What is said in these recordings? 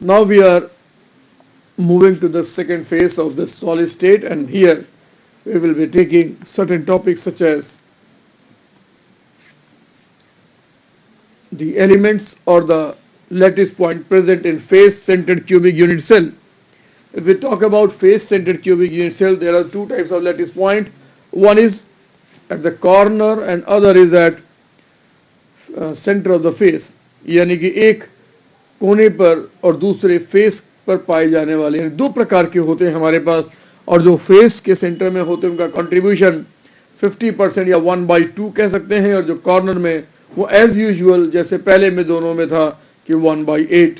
Now we are moving to the second phase of the solid state, and here we will be taking certain topics such as the elements or the lattice point present in face-centered cubic unit cell. If we talk about face-centered cubic unit cell, there are two types of lattice point. One is at the corner and other is at center of the face, यानी कि एक कोने पर और दूसरे face पर पाए जाने वाले, यानी दो प्रकार के होते हैं हमारे पास, और जो फेस के सेंटर में होते हैं उनका कंट्रीब्यूशन 50% या 1/2 कह सकते हैं, और जो कॉर्नर में वो एज यूजुअल जैसे पहले में दोनों में था कि 1/8।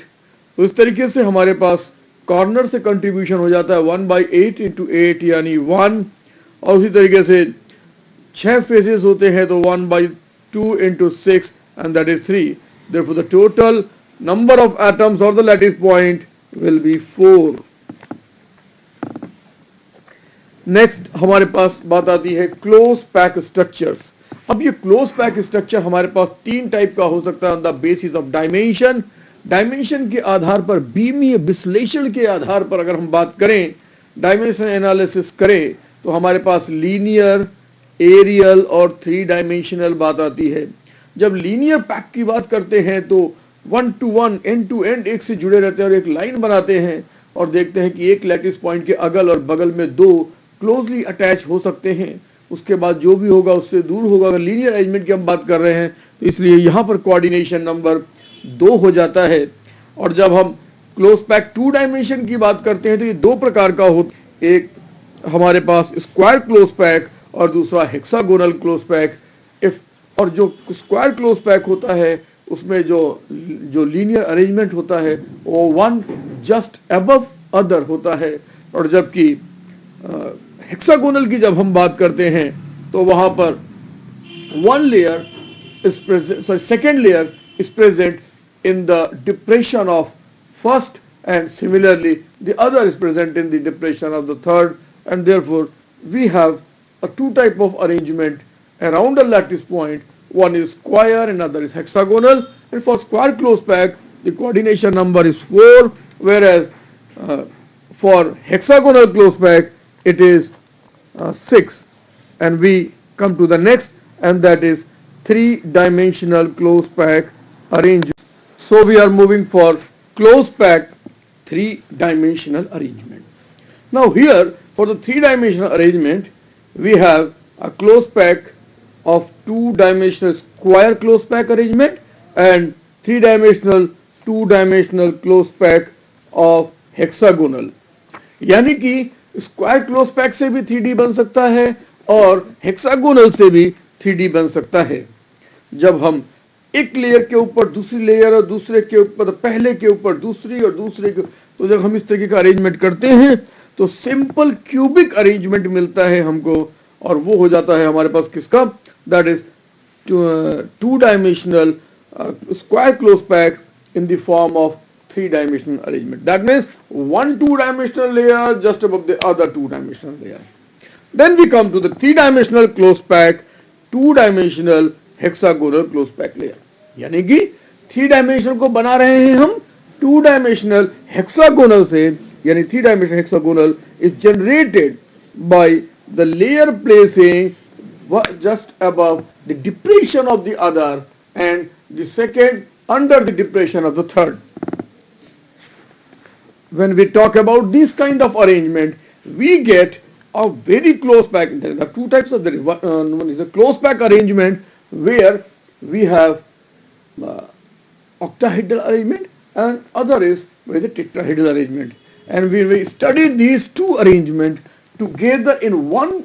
तो इस तरीके से हमारे पास कॉर्नर से कंट्रीब्यूशन हो जाता है 1/8 × 8 यानी 1, और उसी तरीके से 6 फेसेस होते हैं तो 1/2 × 6 and that is 3. Therefore the total number of atoms or the lattice point will be 4. Next हमारे पास बात आती है क्लोज पैक स्ट्रक्चर्स। अब ये क्लोज पैक स्ट्रक्चर हमारे पास तीन टाइप का हो सकता है on the basis of dimension. Dimension के आधार पर, बीमीय विश्लेषण के आधार पर अगर हम बात करें, डायमेंशन एनालिसिस करें, तो हमारे पास लीनियर, एरियल और 3 डायमेंशनल बात आती है। जब लीनियर पैक की बात करते हैं तो 1 to 1 एंड टू एंड एक से जुड़े रहते हैं और एक लाइन बनाते हैं और देखते हैं कि एक लैटिस पॉइंट के अगल और बगल में दो क्लोजली अटैच हो सकते हैं, उसके बाद जो भी होगा उससे दूर होगा। अगर लीनियर अरेंजमेंट की हम बात कर रहे हैं तो इसलिए यहाँ पर कोऑर्डिनेशन नंबर 2 हो जाता है। और जब हम क्लोज पैक 2 डायमेंशन की बात करते हैं तो ये दो प्रकार का होता है, एक हमारे पास स्क्वायर क्लोज पैक और दूसरा हेक्सागोनल क्लोज पैक। और जो स्क्वायर क्लोज पैक होता है उसमें जो लीनियर अरेंजमेंट होता है वो 1 जस्ट अबव अदर होता है, और जबकि हेक्सागोनल की जब हम बात करते हैं तो वहां पर second layer is present in the depression of first and similarly the other is present in the depression of the third, and therefore we have a two type of arrangement around a lattice point. One is square and another is hexagonal, and for square close pack the coordination number is 4, whereas for hexagonal close pack it is 6. And we come to the next, and that is 3-dimensional close pack arrangement. So we are moving for close pack 3-dimensional arrangement. Now here for the 3-dimensional arrangement we have a close pack of 2-dimensional square close pack arrangement and 3-dimensional 2-dimensional close pack of hexagonal. यानी कि square close pack से भी 3D बन सकता है और hexagonal से भी 3D बन सकता है। जब हम एक लेयर के ऊपर दूसरी लेयर और दूसरे के ऊपर पहले के ऊपर दूसरी और दूसरे के, तो जब हम इस तरीके का अरेंजमेंट करते हैं तो सिंपल क्यूबिक अरेंजमेंट मिलता है हमको, और वो हो जाता है हमारे पास किसका, that is 2-dimensional square close pack in the form of 3-dimensional arrangement. That means one 2-dimensional layer just above the other 2-dimensional layer. Then we come to the 3-dimensional close pack, 2-dimensional hexagonal close pack layer. यानी कि 3-dimensional को बना रहे हैं हम 2-dimensional hexagonal से, यानी 3-dimensional hexagonal is generated by the layer placing just above the depression of the other and the second under the depression of the third. When we talk about this kind of arrangement, we get a very close pack. There are two types of there. One is a close pack arrangement where we have octahedral arrangement, and other is with a tetrahedral arrangement. And when we studied these two arrangements together in one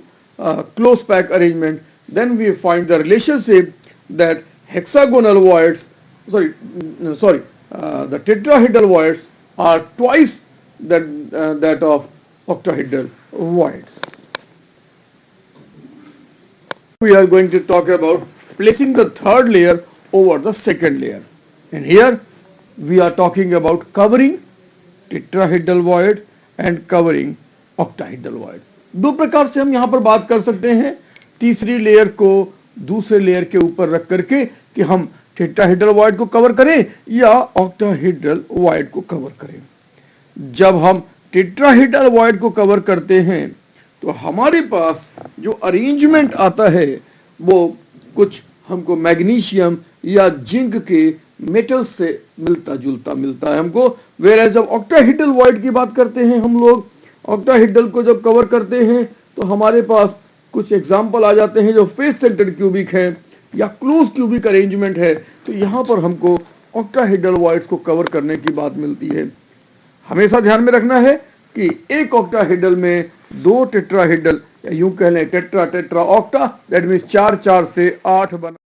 close pack arrangement, then we find the relationship that hexagonal voids, the tetrahedral voids are twice that of octahedral voids. We are going to talk about placing the third layer over the second layer, and here we are talking about covering tetrahedral void and covering octahedral void. दो प्रकार से हम यहाँ पर बात कर सकते हैं, तीसरी लेयर को दूसरे लेयर के ऊपर रख करके कि हम टेट्राहेड्रल वॉइड को कवर करें या ऑक्टाहेड्रल वॉइड को कवर करें। जब हम टेट्राहेड्रल वॉइड को कवर करते हैं तो हमारे पास जो अरेंजमेंट आता है वो कुछ हमको मैग्नीशियम या जिंक के मेटल से मिलता जुलता मिलता है हमको। वेयर जब ऑक्टाहेड्रल वॉइड की बात करते हैं हम लोग, ऑक्टाहेड्रल को जब कवर करते हैं तो हमारे पास कुछ एग्जाम्पल आ जाते हैं जो फेस सेंटर्ड क्यूबिक है या क्लोज क्यूबिक अरेंजमेंट है। तो यहाँ पर हमको ऑक्टाहेड्रल वॉइड्स को कवर करने की बात मिलती है। हमेशा ध्यान में रखना है कि एक ऑक्टाहेड्रल में 2 टेट्राहेड्रल या यूं कह लें tetra tetra octa, that means 4 4 से 8 बना।